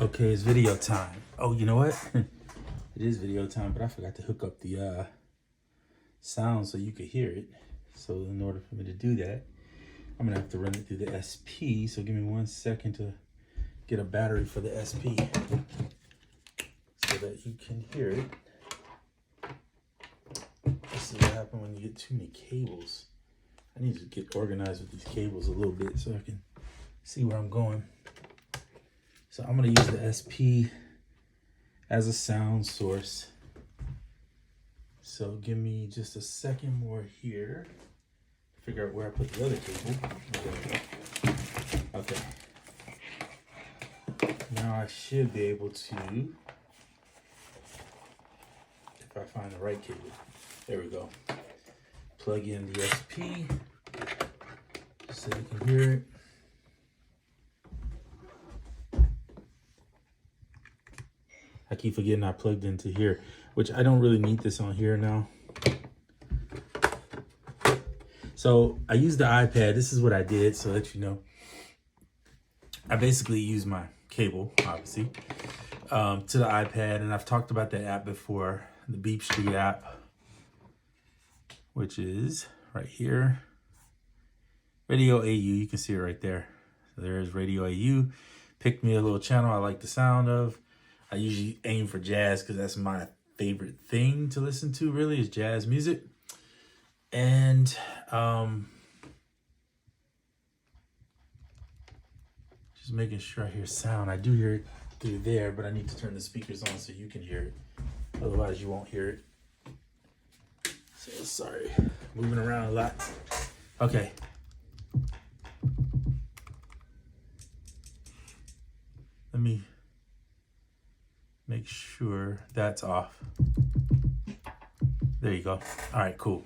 Okay, it's video time. Oh, you know what? It is video time, but I forgot to hook up the sound so you could hear it. So in order for me to do that, I'm gonna have to run it through the SP. So give me 1 second to get a battery for the SP so that you can hear it. This is what happens when you get too many cables. I need to get organized with these cables a little bit so I can see where I'm going. So I'm gonna use the SP as a sound source. So give me just a second more here. Figure out where I put the other cable. Okay. Now I should be able to, if I find the right cable. There we go. Plug in the SP so you can hear it. I keep forgetting I plugged into here, which I don't really need this on here now. So I used the iPad. This is what I did, so that you know. I basically used my cable, obviously, to the iPad, and I've talked about that app before, the Beep Street app, which is right here. Radio AU, you can see it right there. So there's Radio AU. Picked me a little channel I like the sound of. I usually aim for jazz because that's my favorite thing to listen to, really, is jazz music. And just making sure I hear sound. I do hear it through there, but I need to turn the speakers on so you can hear it. Otherwise, you won't hear it. So sorry, moving around a lot. Okay. Let me make sure that's off. There you go. All right, cool.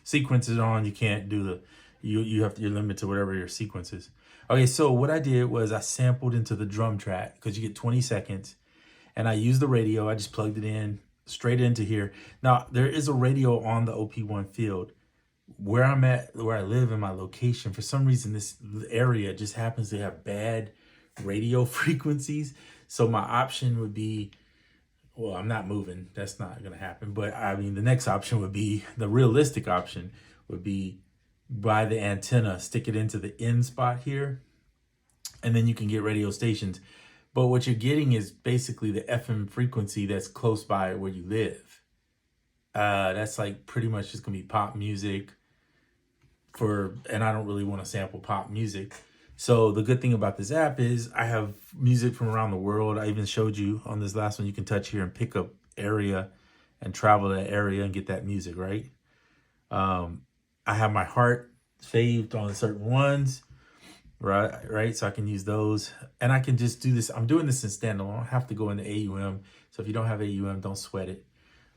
Sequence is on. You can't do the, you're limited to whatever your sequence is. Okay, so what I did was I sampled into the drum track because you get 20 seconds. And I used the radio. I just plugged it in straight into here. Now, there is a radio on the OP-1 field. Where I'm at, where I live in my location, for some reason, this area just happens to have bad radio frequencies. So my option would be, well, I'm not moving. That's not going to happen. But I mean, the next option would be, the realistic option would be buy the antenna, stick it into the end spot here, and then you can get radio stations. But what you're getting is basically the FM frequency that's close by where you live. That's like pretty much just gonna be pop music and I don't really want to sample pop music. So the good thing about this app is I have music from around the world. I even showed you on this last one, you can touch here and pick up area and travel to that area and get that music, right? I have my heart saved on certain ones, right? So I can use those and I can just do this. I'm doing this in standalone. I don't have to go into AUM. So if you don't have AUM, don't sweat it.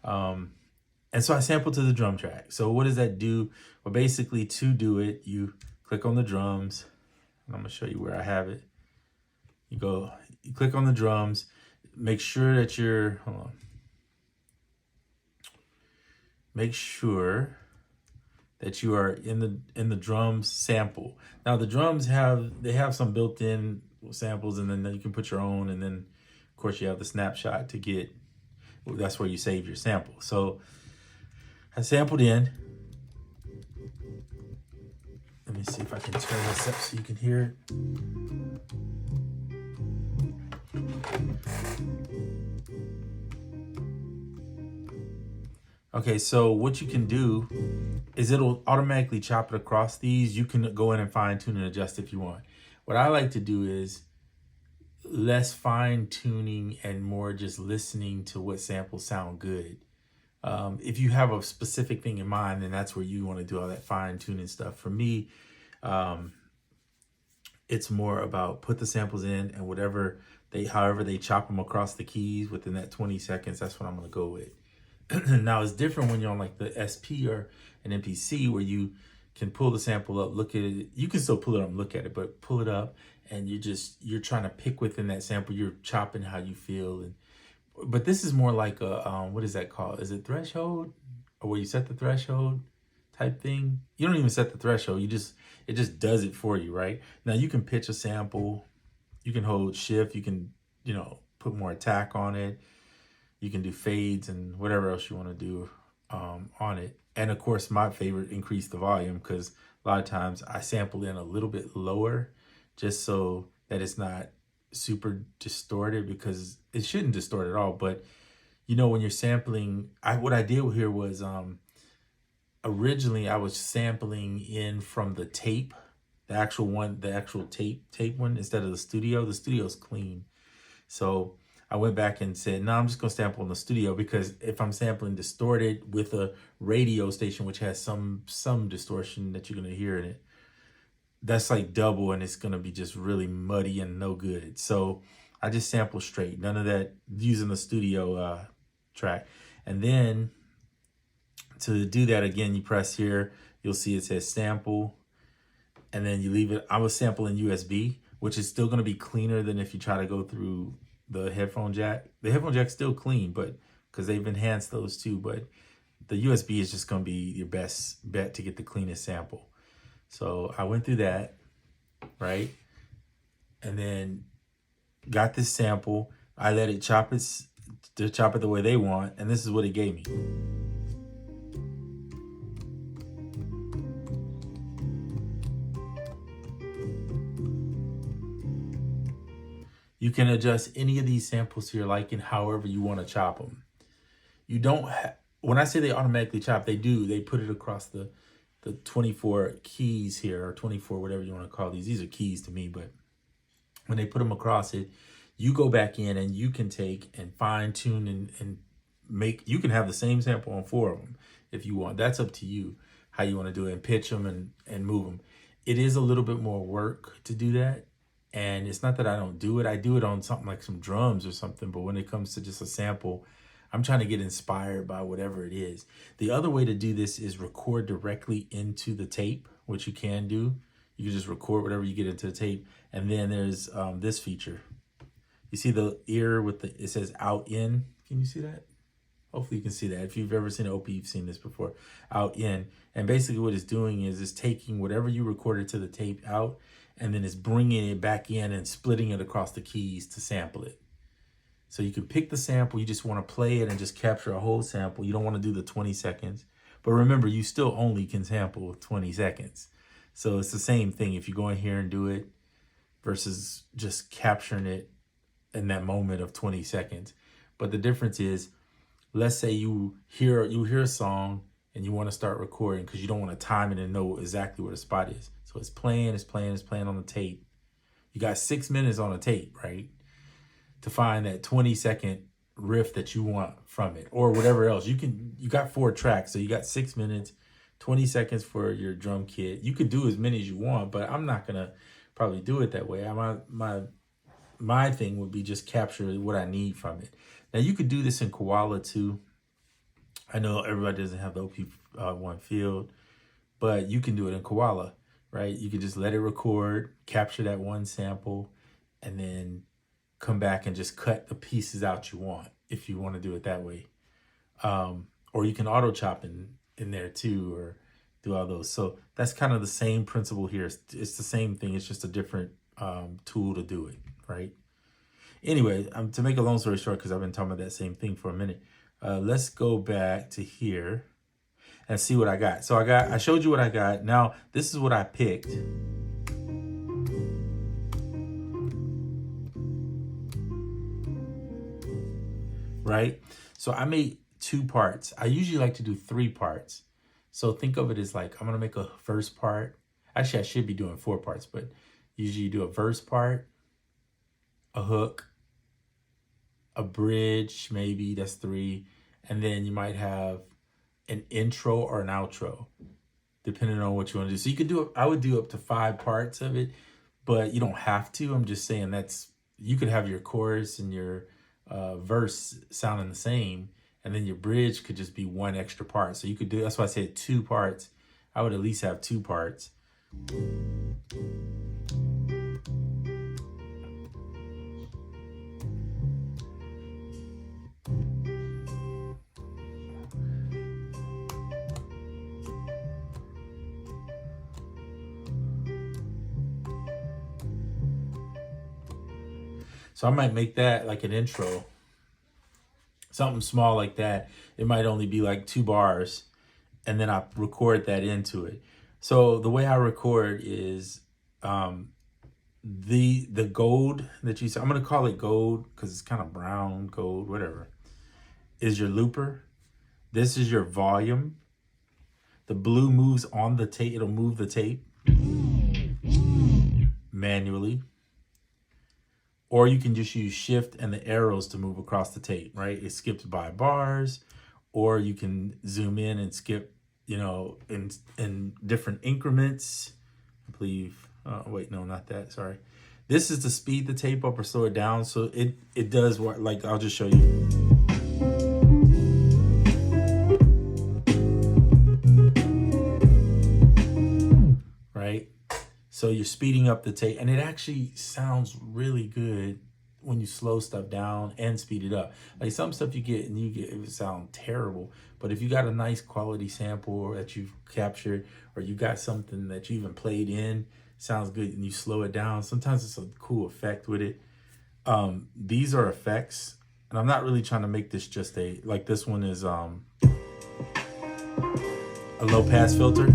And so I sample to the drum track. So what does that do? Well, basically to do it, you click on the drums. And I'm gonna show you where I have it. You click on the drums, make sure that hold on. Make sure that you are in the drums sample. Now the drums have some built-in samples, and then you can put your own, and then of course you have the snapshot to get, that's where you save your sample. So I sampled in. Let me see if I can turn this up so you can hear it. Okay, so what you can do is it'll automatically chop it across these. You can go in and fine tune and adjust if you want. What I like to do is less fine tuning and more just listening to what samples sound good. If you have a specific thing in mind, then that's where you want to do all that fine tuning stuff. For me, it's more about put the samples in and however they chop them across the keys within that 20 seconds, that's what I'm going to go with. Now it's different when you're on like the SP or an MPC where you can pull the sample up, look at it. You can still pull it up and look at it, but pull it up and you're trying to pick within that sample. You're chopping how you feel. But this is more like a, what is that called? Is it threshold? Or where you set the threshold type thing? You don't even set the threshold. It just does it for you, right? Now you can pitch a sample. You can hold shift. You can put more attack on it. You can do fades and whatever else you want to do on it. And of course, my favorite, increase the volume, because a lot of times I sample in a little bit lower just so that it's not super distorted, because it shouldn't distort at all. But when you're sampling, what I did here was originally I was sampling in from the tape, the actual tape one, instead of the studio. The studio's clean. So I went back and said, no, I'm just going to sample in the studio, because if I'm sampling distorted with a radio station, which has some distortion that you're going to hear in it, that's like double, and it's going to be just really muddy and no good. So I just sample straight, none of that using the studio track. And then to do that again, you press here, you'll see it says sample, and then you leave it. I was sampling USB, which is still going to be cleaner than if you try to go through the headphone jack. The headphone jack's still clean, but because they've enhanced those too, but the USB is just going to be your best bet to get the cleanest sample. So I went through that, right? And then got this sample. I let it chop it the way they want, and this is what it gave me. You can adjust any of these samples to your liking, however you want to chop them. You don't when I say they automatically chop, they do. They put it across the 24 keys here, or 24, whatever you want to call these. These are keys to me, but when they put them across it, you go back in and you can take and fine tune and make, you can have the same sample on 4 of them if you want. That's up to you how you want to do it, and pitch them and move them. It is a little bit more work to do that. And it's not that I don't do it. I do it on something like some drums or something. But when it comes to just a sample, I'm trying to get inspired by whatever it is. The other way to do this is record directly into the tape, which you can do. You can just record whatever you get into the tape. And then there's this feature. You see the ear with it says out in. Can you see that? Hopefully you can see that. If you've ever seen an OP, you've seen this before. Out in. And basically what it's doing is it's taking whatever you recorded to the tape out, and then it's bringing it back in and splitting it across the keys to sample it. So you can pick the sample. You just want to play it and just capture a whole sample. You don't want to do the 20 seconds. But remember, you still only can sample 20 seconds. So it's the same thing if you go in here and do it versus just capturing it in that moment of 20 seconds. But the difference is, let's say you hear a song and you want to start recording because you don't want to time it and know exactly where the spot is. So it's playing on the tape. You got 6 minutes on a tape, right? To find that 20-second riff that you want from it, or whatever else. You got 4 tracks, so you got 6 minutes, 20 seconds for your drum kit. You could do as many as you want, but I'm not gonna probably do it that way. My thing would be just capture what I need from it. Now you could do this in Koala too. I know everybody doesn't have the OP-1 field, but you can do it in Koala, right? You can just let it record, capture that one sample, and then come back and just cut the pieces out you want if you want to do it that way. Or you can auto chop in there too, or do all those. So that's kind of the same principle here. It's the same thing. It's just a different tool to do it, right? Anyway, to make a long story short, because I've been talking about that same thing for a minute, let's go back to here and see what I got. So I showed you what I got. Now this is what I picked. Right? So I made 2 parts. I usually like to do 3 parts. So think of it as like, I'm going to make a verse part. Actually, I should be doing 4 parts, but usually you do a verse part, a hook, a bridge, maybe that's 3. And then you might have an intro or an outro, depending on what you want to do. So you could do, I would do up to 5 parts of it, but you don't have to. I'm just saying you could have your chorus and your verse sounding the same, and then your bridge could just be 1 extra part. So you could do, that's why I said 2 parts. I would at least have 2 parts. So I might make that like an intro, something small like that. It might only be like 2 bars, and then I record that into it. So the way I record is the gold that you see, I'm gonna call it gold because it's kind of brown, gold, whatever, is your looper. This is your volume. The blue moves on the tape. It'll move the tape manually. Or you can just use shift and the arrows to move across the tape, right? It skips by bars, or you can zoom in and skip, in different increments. I believe, wait, no, not that, sorry. This is to speed the tape up or slow it down. So it does what, like, I'll just show you. Right? So you're speeding up the tape, and it actually sounds really good when you slow stuff down and speed it up. Like some stuff you get it would sound terrible, but if you got a nice quality sample that you've captured, or you got something that you even played in, sounds good, and you slow it down, sometimes it's a cool effect with it. These are effects, and I'm not really trying to make this just like this one is a low pass filter.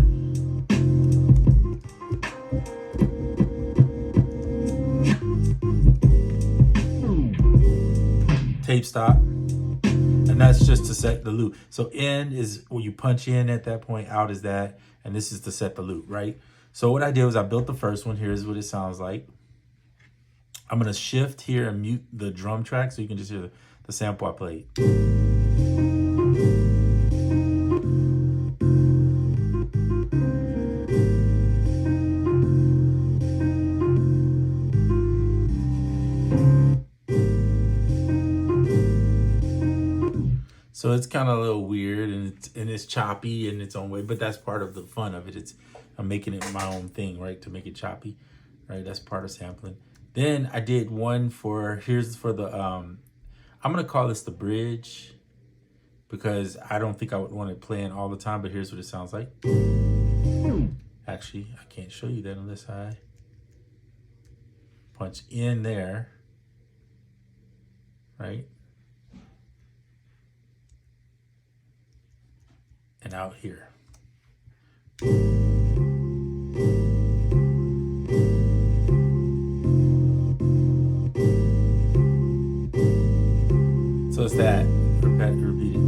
Tape stop, and that's just to set the loop. So in is where you punch in at that point, out is that, and this is to set the loop, right? So what I did was I built the first one. Here's what it sounds like. I'm gonna shift here and mute the drum track so you can just hear the sample I played. So it's kind of a little weird, and it's choppy in its own way, but that's part of the fun of it. I'm making it my own thing, right? To make it choppy, right? That's part of sampling. Then I did one here's for the, I'm gonna call this the bridge, because I don't think I would want it playing all the time, but here's what it sounds like. Actually, I can't show you that unless I punch in there, right? And out here. So it's that. Repeat it.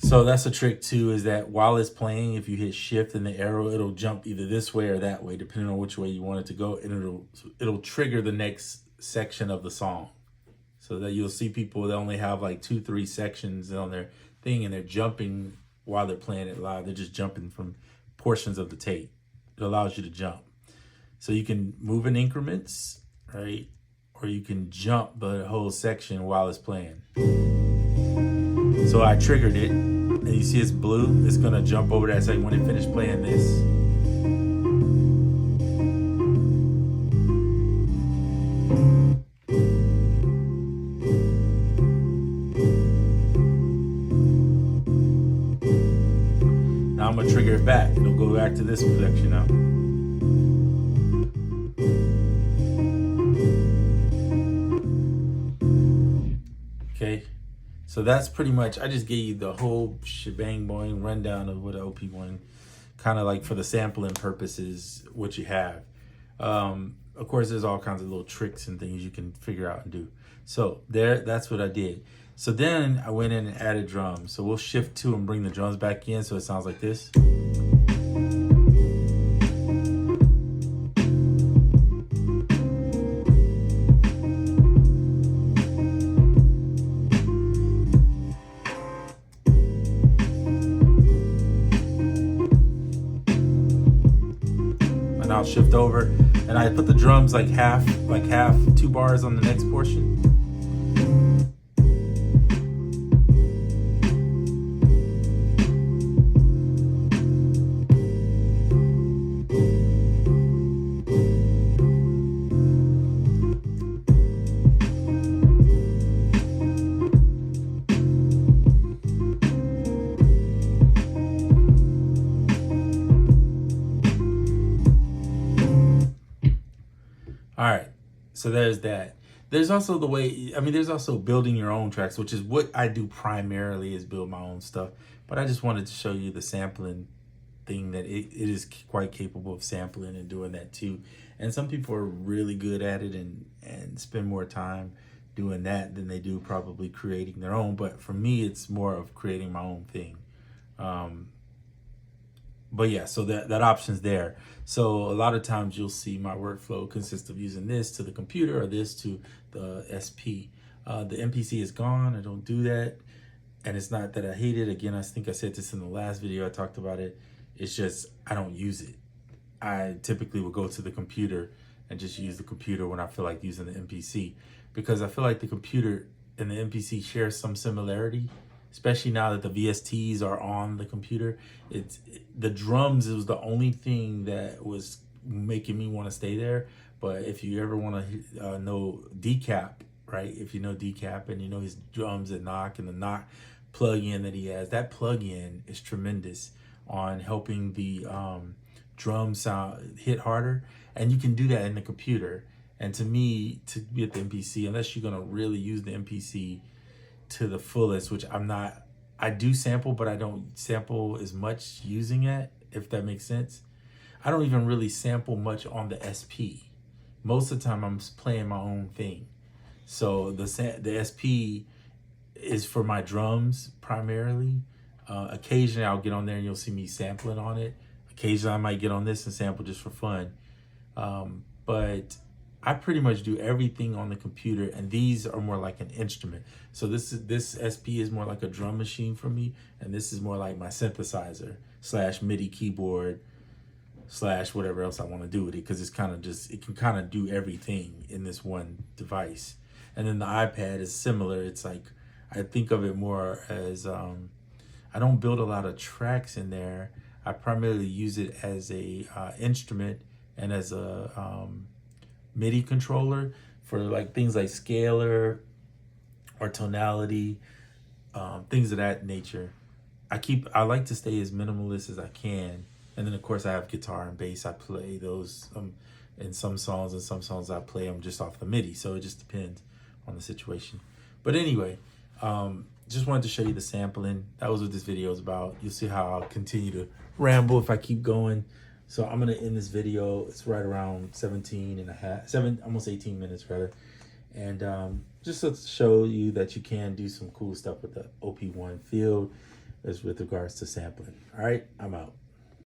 So that's a trick too, is that while it's playing, if you hit shift and the arrow, it'll jump either this way or that way, depending on which way you want it to go, and it'll trigger the next section of the song. So that you'll see people that only have like 2-3 sections on their thing, and they're jumping while they're playing it live. They're just jumping from portions of the tape. It allows you to jump. So you can move in increments, right? Or you can jump the whole section while it's playing. So I triggered it, and you see it's blue. It's gonna jump over that second when it finished playing this. I'm gonna trigger it back. It'll go back to this section now. Okay, so that's pretty much, I just gave you the whole shebang boing rundown of what OP-1, kind of like for the sampling purposes, what you have. Of course, there's all kinds of little tricks and things you can figure out and do. So that's what I did. So then I went in and added drums. So we'll shift to and bring the drums back in so it sounds like this. And I'll shift over, and I put the drums like half, 2 bars on the next portion. All right, so there's that. There's also the way, I mean, there's also building your own tracks, which is what I do primarily, is build my own stuff. But I just wanted to show you the sampling thing, that it is quite capable of sampling and doing that too. And some people are really good at it and spend more time doing that than they do probably creating their own. But for me, it's more of creating my own thing. But yeah, so that option's there. So a lot of times you'll see my workflow consists of using this to the computer or this to the SP. The MPC is gone. I don't do that. And it's not that I hate it. Again, I think I said this in the last video. I talked about it. It's just I don't use it. I typically will go to the computer and just use the computer when I feel like using the MPC, because I feel like the computer and the MPC share some similarity, especially now that the VSTs are on the computer. The drums, it was the only thing that was making me want to stay there. But if you ever want to know Decap, right? If you know Decap and you know his drums and knock and the knock plug-in that he has, that plug-in is tremendous on helping the drum sound hit harder. And you can do that in the computer. And to me, to be at the MPC, unless you're gonna really use the MPC to the fullest, which I'm not, I do sample, but I don't sample as much using it, if that makes sense. I don't even really sample much on the SP. Most of the time I'm playing my own thing. So the SP is for my drums primarily. Occasionally I'll get on there and you'll see me sampling on it. Occasionally I might get on this and sample just for fun. But I pretty much do everything on the computer, and these are more like an instrument. So this SP is more like a drum machine for me, and this is more like my synthesizer / MIDI keyboard / whatever else I want to do with it, because it's kind of just, it can kind of do everything in this one device. And then the iPad is similar. It's like, I think of it more as I don't build a lot of tracks in there. I primarily use it as a instrument and as a MIDI controller for like things like scalar or tonality, things of that nature. I like to stay as minimalist as I can. And then of course I have guitar and bass. I play those in some songs, and some songs I play them just off the MIDI. So it just depends on the situation. But anyway, just wanted to show you the sampling. That was what this video is about. You'll see how I'll continue to ramble if I keep going. So I'm gonna end this video. It's right around 17 almost 18 minutes rather. And just to show you that you can do some cool stuff with the OP-1 field as with regards to sampling. All right, I'm out.